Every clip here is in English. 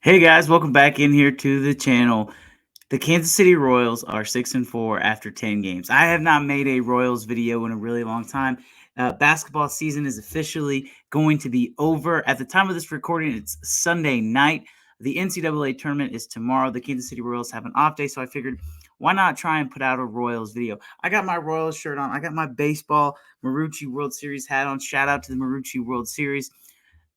Hey guys, welcome back in here to the channel. The Kansas City Royals are 6-4 after 10 games. I have not made a Royals video in a really long time. Basketball season is officially going to be over. At the time of this recording, it's Sunday night. The NCAA tournament is tomorrow. The Kansas City Royals have an off day, so I figured why not try and put out a Royals video. I got my Royals shirt on. I got my baseball Marucci World Series hat on. Shout out to the Marucci World Series.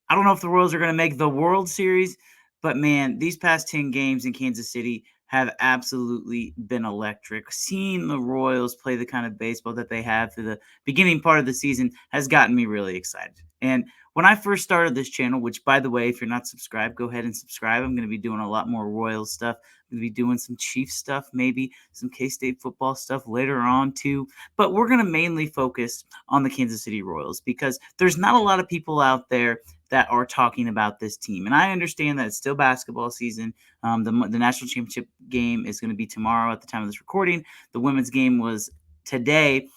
I don't know if the Royals are going to make the World Series, but man, these past 10 games in Kansas City have absolutely been electric. Seeing the Royals play the kind of baseball that they have through the beginning part of the season has gotten me really excited. And when I first started this channel, which by the way, if you're not subscribed, go ahead and subscribe. I'm going to be doing a lot more Royals stuff. I'm going to be doing some Chiefs stuff, maybe some K-State football stuff later on too. But we're going to mainly focus on the Kansas City Royals because there's not a lot of people out there that are talking about this team. And I understand that it's still basketball season. The national championship game is going to be tomorrow at the time of this recording. The women's game was today.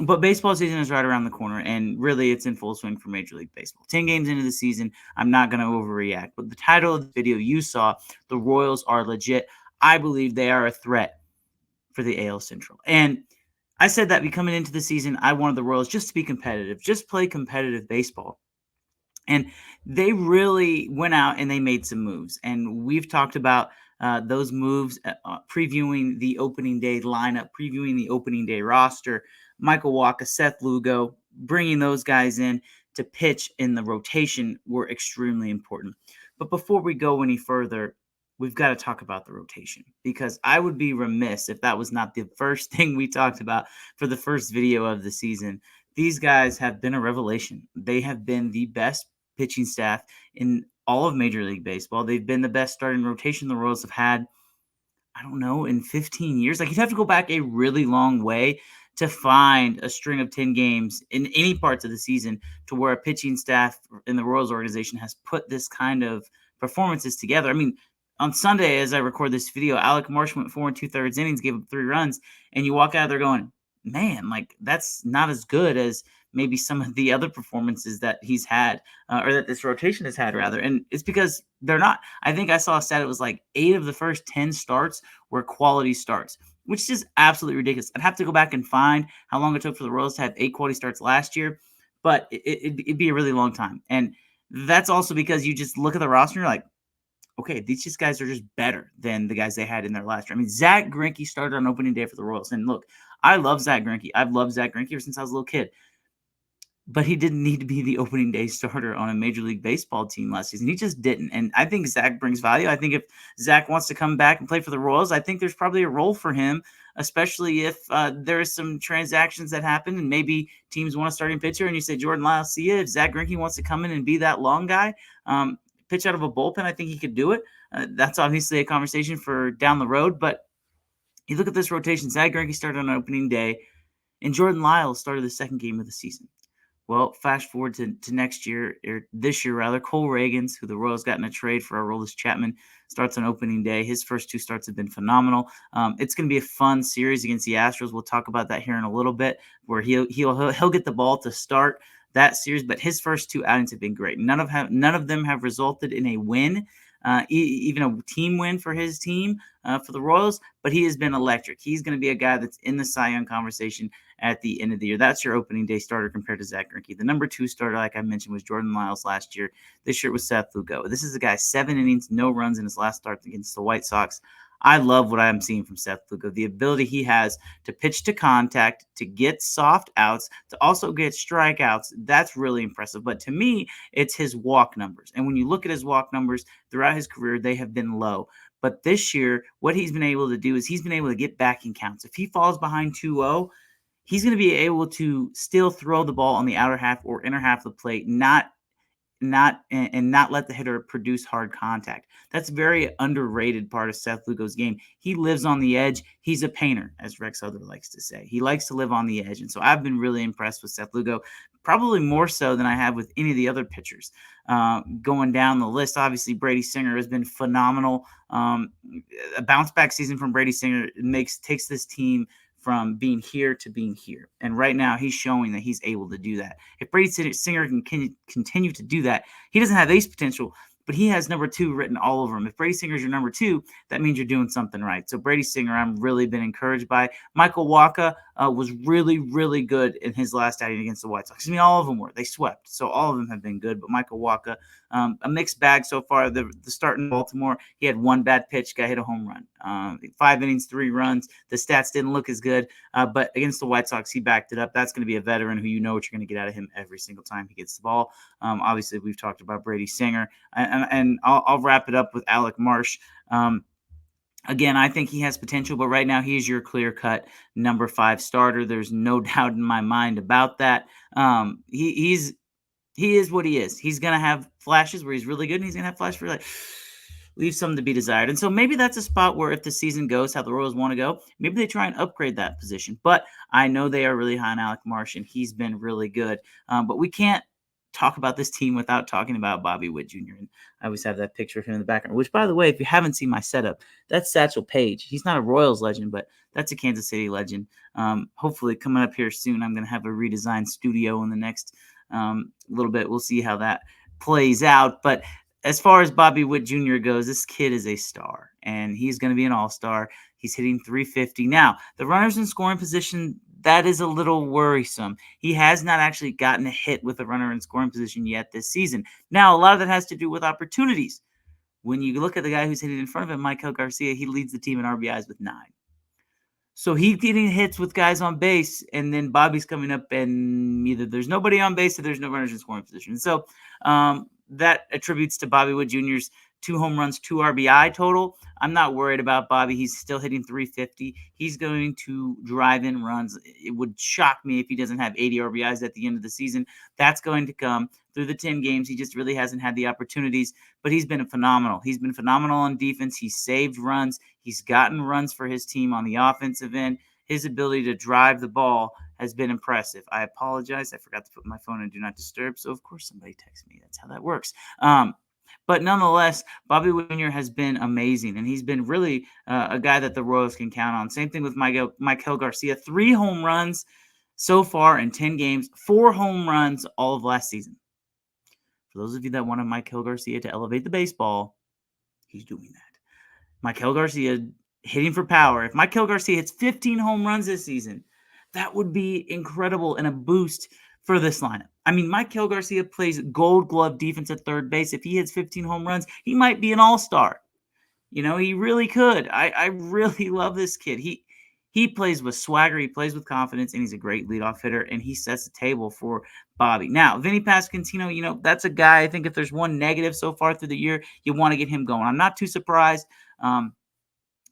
But baseball season is right around the corner, and really it's in full swing for Major League Baseball. 10 games into the season, I'm not going to overreact. But the title of the video you saw, the Royals are legit. I believe they are a threat for the AL Central. And I said that coming into the season, I wanted the Royals just to be competitive, just play competitive baseball. And they really went out and they made some moves. And we've talked about those moves, previewing the opening day lineup, previewing the opening day roster. Michael Walker, Seth Lugo, bringing those guys in to pitch in the rotation were extremely important. But before we go any further, we've got to talk about the rotation because I would be remiss if that was not the first thing we talked about for the first video of the season. These guys have been a revelation. They have been the best pitching staff in all of Major League Baseball. They've been the best starting rotation the Royals have had, I don't know, in 15 years. Like, you'd have to go back a really long way to find a string of 10 games in any parts of the season to where a pitching staff in the Royals organization has put this kind of performances together. I mean, on Sunday, as I record this video, Alec Marsh went 4 2/3 innings, gave up 3 runs, and you walk out of there going, man, like, that's not as good as maybe some of the other performances that he's had, or that this rotation has had, rather. And it's because they're not. I think I saw a stat, it was like 8 of the first 10 starts were quality starts, which is just absolutely ridiculous. I'd have to go back and find how long it took for the Royals to have 8 quality starts last year, but it'd be a really long time. And that's also because you just look at the roster and you're like, okay, these just guys are just better than the guys they had in their last year. I mean, Zach Greinke started on opening day for the Royals. And look, I love Zach Greinke. I've loved Zach Greinke ever since I was a little kid. But he didn't need to be the opening day starter on a Major League Baseball team last season. He just didn't. And I think Zach brings value. I think if Zach wants to come back and play for the Royals, I think there's probably a role for him, especially if there's some transactions that happen and maybe teams want a starting pitcher and you say, Jordan Lyle, see you. If Zach Greinke wants to come in and be that long guy, pitch out of a bullpen, I think he could do it. That's obviously a conversation for down the road. But you look at this rotation, Zach Greinke started on opening day, and Jordan Lyle started the second game of the season. Well, fast forward to next year, or this year rather, Cole Reagans, who the Royals got in a trade for Aroldis Chapman, starts on opening day. His first 2 starts have been phenomenal. It's going to be a fun series against the Astros. We'll talk about that here in a little bit, where he'll get the ball to start that series. But his first 2 outings have been great. None of them have resulted in a win, even a team win for his team, for the Royals. But he has been electric. He's going to be a guy that's in the Cy Young conversation at the end of the year. That's your opening day starter compared to Zach Greinke. The number 2 starter, like I mentioned, was Jordan Lyles last year. This year was Seth Lugo. This is a guy, 7 innings, no runs in his last start against the White Sox. I love what I'm seeing from Seth Lugo. The ability he has to pitch to contact, to get soft outs, to also get strikeouts, that's really impressive. But to me, it's his walk numbers. And when you look at his walk numbers throughout his career, they have been low. But this year, what he's been able to do is he's been able to get back in counts. If he falls behind 2-0, he's going to be able to still throw the ball on the outer half or inner half of the plate, not let the hitter produce hard contact. That's a very underrated part of Seth Lugo's game. He lives on the edge. He's a painter, as Rex Other likes to say. He likes to live on the edge. And so I've been really impressed with Seth Lugo, probably more so than I have with any of the other pitchers. Going down the list, obviously Brady Singer has been phenomenal. A bounce back season from Brady Singer takes this team from being here to being here. And right now he's showing that he's able to do that. If Brady Singer can continue to do that, he doesn't have ace potential, but he has number 2 written all over him. If Brady Singer's your number 2, that means you're doing something right. So Brady Singer, I'm really been encouraged by. Michael Wacha was really, really good in his last outing against the White Sox. I mean, all of them were. They swept, so all of them have been good. But Michael Wacha, a mixed bag so far. The start in Baltimore, he had one bad pitch, got hit a home run. 5 innings, 3 runs. The stats didn't look as good, but against the White Sox, he backed it up. That's going to be a veteran who you know what you're going to get out of him every single time he gets the ball. Obviously, we've talked about Brady Singer, and I'll wrap it up with Alec Marsh. Again, I think he has potential, but right now he's your clear-cut number 5 starter. There's no doubt in my mind about that. He is what he is. He's going to have flashes where he's really good, and he's going to have flashes where leave something to be desired. And so maybe that's a spot where if the season goes how the Royals want to go, maybe they try and upgrade that position. But I know they are really high on Alec Marsh, and he's been really good. But we can't talk about this team without talking about Bobby Witt Jr. And I always have that picture of him in the background, which, by the way, if you haven't seen my setup, that's Satchel Paige. He's not a Royals legend, but that's a Kansas City legend. Hopefully coming up here soon, I'm going to have a redesigned studio in the next little bit. We'll see how that plays out. But as far as Bobby Witt Jr. goes, this kid is a star, and he's going to be an all-star. He's hitting 350. Now, the runners in scoring position, that is a little worrisome. He has not actually gotten a hit with a runner in scoring position yet this season. Now, a lot of that has to do with opportunities. When you look at the guy who's hitting in front of him, Maikel Garcia, he leads the team in RBIs with 9. So he's getting hits with guys on base, and then Bobby's coming up, and either there's nobody on base or there's no runners in scoring position. So that attributes to Bobby Witt Jr.'s 2 home runs, 2 RBI total. I'm not worried about Bobby. He's still hitting 350. He's going to drive in runs. It would shock me if he doesn't have 80 RBIs at the end of the season. That's going to come through the 10 games. He just really hasn't had the opportunities, but he's been phenomenal. He's been phenomenal on defense. He's saved runs. He's gotten runs for his team on the offensive end. His ability to drive the ball has been impressive. I apologize. I forgot to put my phone in Do Not Disturb, so of course somebody texts me. That's how that works. But nonetheless, Bobby Witt Jr. has been amazing, and he's been really a guy that the Royals can count on. Same thing with Maikel Garcia. 3 home runs so far in 10 games, 4 home runs all of last season. For those of you that wanted Maikel Garcia to elevate the baseball, he's doing that. Maikel Garcia hitting for power. If Maikel Garcia hits 15 home runs this season, that would be incredible and a boost for this lineup. I mean, Maikel Garcia plays gold glove defense at third base. If he hits 15 home runs, he might be an all-star. You know, he really could. I really love this kid. He plays with swagger, he plays with confidence, and he's a great leadoff hitter, and he sets the table for Bobby. Now, Vinny Pasquantino, you know, that's a guy, I think if there's one negative so far through the year, you want to get him going. I'm not too surprised.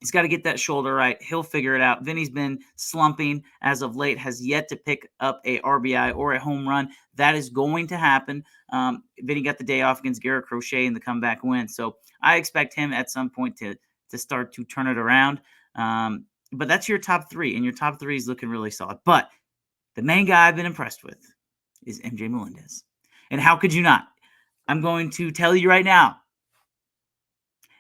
He's got to get that shoulder right. He'll figure it out. Vinny's been slumping as of late, has yet to pick up a RBI or a home run. That is going to happen. Vinny got the day off against Garrett Crochet in the comeback win. So I expect him at some point to start to turn it around. But that's your top 3, and your top 3 is looking really solid. But the main guy I've been impressed with is MJ Melendez. And how could you not? I'm going to tell you right now,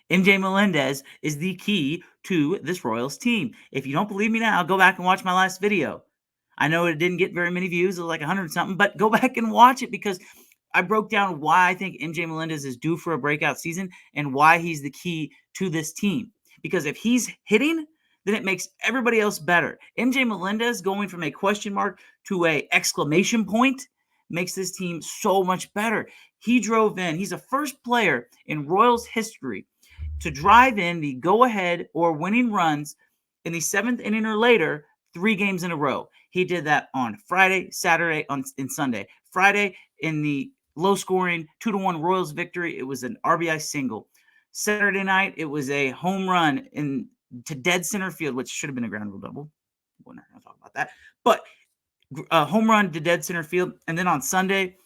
MJ Melendez is the key to this Royals team. If you don't believe me now, go back and watch my last video. I know it didn't get very many views, it was like 100 something, but go back and watch it because I broke down why I think MJ Melendez is due for a breakout season and why he's the key to this team. Because if he's hitting, then it makes everybody else better. MJ Melendez going from a question mark to a exclamation point makes this team so much better. He drove in. He's the first player in Royals history to drive in the go-ahead or winning runs in the 7th inning or later 3 games in a row. He did that on Friday, Saturday, and Sunday. Friday in the low-scoring 2-1 Royals victory, it was an RBI single. Saturday night, it was a home run to dead center field, which should have been a ground rule double. We're not going to talk about that. But a home run to dead center field. And then on Sunday,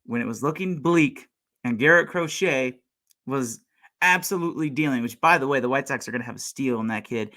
when it was looking bleak and Garrett Crochet was absolutely dealing, which, by the way, the White Sox are going to have a steal on that kid.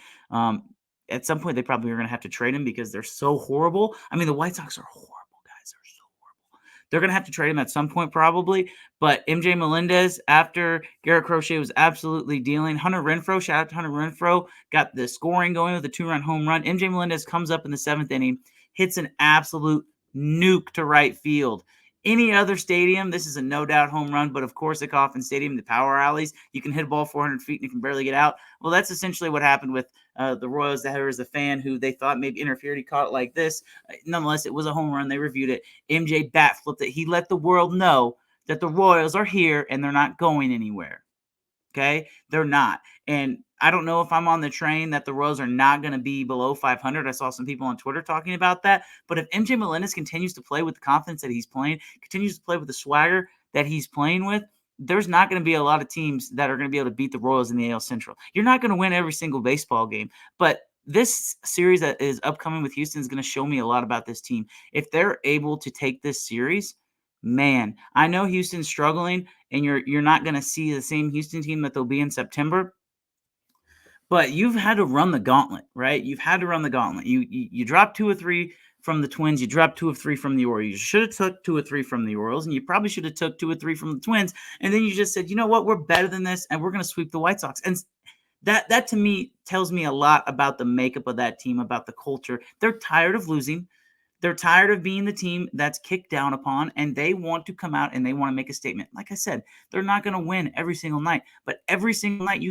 At some point, they probably are going to have to trade him because they're so horrible. I mean, the White Sox are horrible, guys. They're so horrible. They're going to have to trade him at some point probably. But MJ Melendez, after Garrett Crochet was absolutely dealing, Hunter Renfroe, shout out to Hunter Renfroe, got the scoring going with a 2-run home run. MJ Melendez comes up in the 7th inning, hits an absolute nuke to right field. Any other stadium, this is a no doubt home run. But of course, at Kauffman Stadium, the power alleys, you can hit a ball 400 feet and you can barely get out. Well, that's essentially what happened with the Royals. There was a fan who they thought maybe interfered. He caught it like this. Nonetheless, it was a home run. They reviewed it. MJ bat flipped it. He let the world know that the Royals are here and they're not going anywhere. Okay, they're not. And I don't know if I'm on the train that the Royals are not going to be below 500. I saw some people on Twitter talking about that. But if MJ Melendez continues to play with the confidence that he's playing, continues to play with the swagger that he's playing with, there's not going to be a lot of teams that are going to be able to beat the Royals in the AL Central. You're not going to win every single baseball game, but this series that is upcoming with Houston is going to show me a lot about this team. If they're able to take this series, man, I know Houston's struggling, and you're not going to see the same Houston team that they'll be in September. But you've had to run the gauntlet, right? You've had to run the gauntlet. You dropped 2 or 3 from the Twins. You dropped 2 or 3 from the Orioles. You should have took 2 or 3 from the Orioles, and you probably should have took 2 or 3 from the Twins. And then you just said, you know what? We're better than this, and we're going to sweep the White Sox. And that to me tells me a lot about the makeup of that team, about the culture. They're tired of losing. They're tired of being the team that's kicked down upon, and they want to come out and they want to make a statement. Like I said, they're not going to win every single night, but every single night,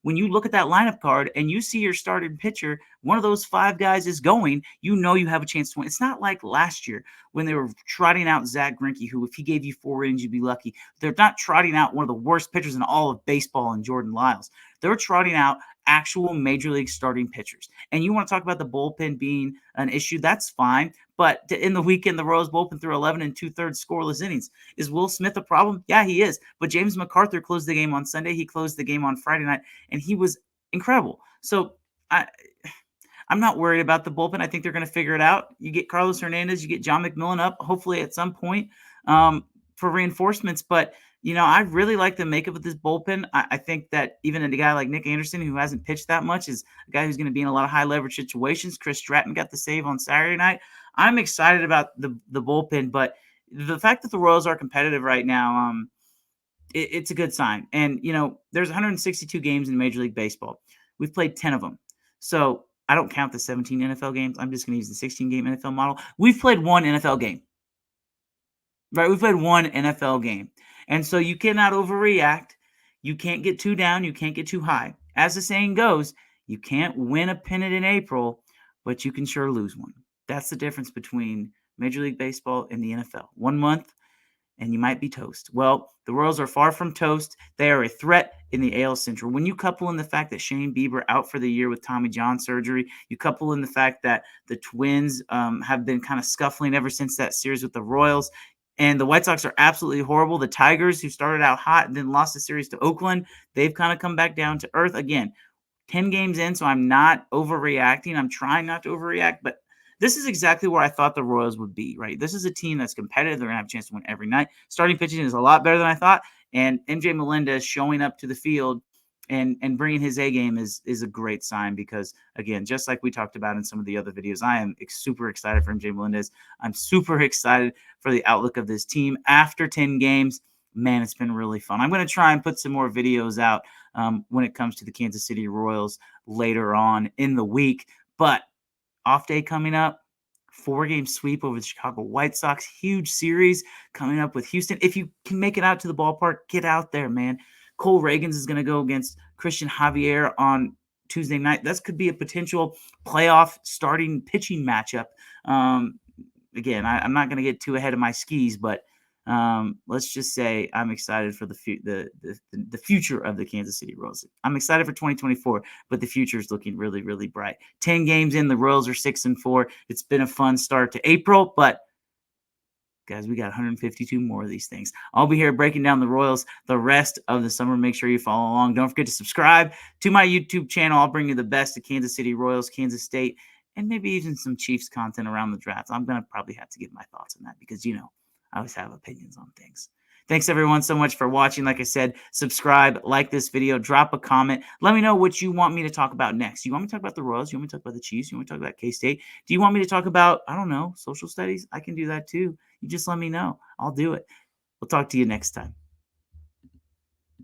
when you look at that lineup card and you see your starting pitcher, one of those 5 guys is going, you have a chance to win. It's not like last year when they were trotting out Zach Greinke, who if he gave you 4 innings, you'd be lucky. They're not trotting out one of the worst pitchers in all of baseball in Jordan Lyles. They're trotting out actual major league starting pitchers. And you want to talk about the bullpen being an issue, that's fine. But in the weekend, the Royals bullpen threw 11 and 2/3 scoreless innings. Is Will Smith a problem? Yeah, he is. But James McArthur closed the game on Sunday. He closed the game on Friday night, and he was incredible. So I'm not worried about the bullpen. I think they're going to figure it out. You get Carlos Hernandez, you get John McMillan up, hopefully at some point for reinforcements. But I really like the makeup of this bullpen. I think that even a guy like Nick Anderson, who hasn't pitched that much, is a guy who's going to be in a lot of high leverage situations. Chris Stratton got the save on Saturday night. I'm excited about the bullpen, but the fact that the Royals are competitive right now, it's a good sign. And, there's 162 games in Major League Baseball. We've played 10 of them. So I don't count the 17 NFL games. I'm just going to use the 16-game NFL model. We've played one NFL game. Right? We've played one NFL game. And so you cannot overreact. You can't get too down. You can't get too high. As the saying goes, you can't win a pennant in April, but you can sure lose one. That's the difference between Major League Baseball and the NFL. 1 month, and you might be toast. Well, the Royals are far from toast. They are a threat in the AL Central. When you couple in the fact that Shane Bieber out for the year with Tommy John surgery, you couple in the fact that the Twins have been kind of scuffling ever since that series with the Royals, and the White Sox are absolutely horrible. The Tigers, who started out hot and then lost the series to Oakland, they've kind of come back down to earth again. 10 games in, so I'm not overreacting. I'm trying not to overreact, but this is exactly where I thought the Royals would be, right? This is a team that's competitive. They're going to have a chance to win every night. Starting pitching is a lot better than I thought, and MJ Melendez showing up to the field and bringing his A game is a great sign because, again, just like we talked about in some of the other videos, I am super excited for MJ Melendez. I'm super excited for the outlook of this team after 10 games. Man, it's been really fun. I'm going to try and put some more videos out when it comes to the Kansas City Royals later on in the week. But off day coming up, 4-game sweep over the Chicago White Sox. Huge series coming up with Houston. If you can make it out to the ballpark, get out there, man. Cole Reagans is going to go against Christian Javier on Tuesday night. This could be a potential playoff starting pitching matchup. Again, I'm not going to get too ahead of my skis, but let's just say I'm excited for the future of the Kansas City Royals. I'm excited for 2024, but the future is looking really, really bright. 10 games in, the Royals are 6-4. It's been a fun start to April, but guys, we got 152 more of these things. I'll be here breaking down the Royals the rest of the summer. Make sure you follow along. Don't forget to subscribe to my YouTube channel. I'll bring you the best of Kansas City Royals, Kansas State, and maybe even some Chiefs content around the draft. I'm going to probably have to give my thoughts on that because, I always have opinions on things. Thanks, everyone, so much for watching. Like I said, subscribe, like this video, drop a comment. Let me know what you want me to talk about next. You want me to talk about the Royals? You want me to talk about the Chiefs? You want me to talk about K-State? Do you want me to talk about, I don't know, social studies? I can do that too. You just let me know. I'll do it. We'll talk to you next time.